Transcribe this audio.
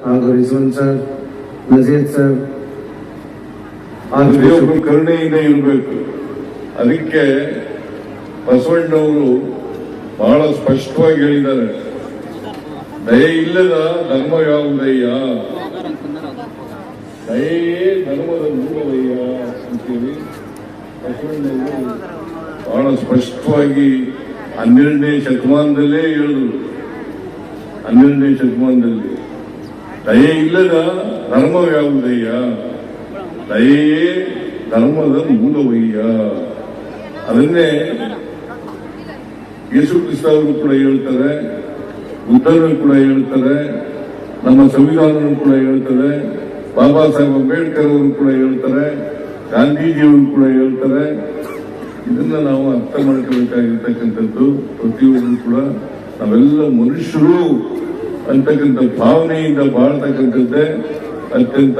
ಹಾಗೂ Rizwan sir, Nazeer sir, ದೇವರು ಕರುಣೆಯಿಂದ ಇರಬೇಕು. ಅದಕ್ಕೆ ಬಸವಣ್ಣವರು ಬಹಳ ಸ್ಪಷ್ಟವಾಗಿ ಹೇಳಿದ್ದಾರೆ, ದಯೆ ಇಲ್ಲದ ಧರ್ಮ ಯಾವುದಯ್ಯ, ದಯೆಯೇ ಧರ್ಮದ ಮೂಲವಯ್ಯ ಅಂತೇಳಿ ಬಸವಣ್ಣವರು ಬಹಳ ಸ್ಪಷ್ಟವಾಗಿ 12ನೇ ಶತಮಾನದಲ್ಲೇ ಹೇಳಿದ್ರು. 12ನೇ ಶತಮಾನದಲ್ಲಿ ದಯೆ ಇಲ್ಲದ ಧರ್ಮ ಯಾವುದಯ್ಯ, ದಯೆಯೇ ಧರ್ಮದ ಮೂಲವಯ್ಯ. ಅದನ್ನೇ ಯೇಸು ಕ್ರಿಸ್ತ ಅವರು ಕೂಡ ಹೇಳ್ತಾರೆ, ಬುದ್ಧರು ಕೂಡ ಹೇಳ್ತಾರೆ, ನಮ್ಮ ಸಂವಿಧಾನವೂ ಕೂಡ ಹೇಳ್ತಾರೆ, ಬಾಬಾ ಸಾಹೇಬ್ ಅಂಬೇಡ್ಕರ್ ಅವರು ಕೂಡ ಹೇಳ್ತಾರೆ, ಗಾಂಧೀಜಿಯವರು ಕೂಡ ಹೇಳ್ತಾರೆ. ಇದನ್ನ ನಾವು ಅರ್ಥ ಮಾಡ್ಕೊಳ್ಬೇಕಾಗಿರ್ತಕ್ಕಂಥದ್ದು ಪ್ರತಿಯೊಬ್ಬರು ಕೂಡ ನಾವೆಲ್ಲ ಮನುಷ್ಯರು ಅಂತಕ್ಕಂಥ ಭಾವನೆಯಿಂದ ಬಾಳ್ತಕ್ಕಂಥದ್ದೇ ಅತ್ಯಂತ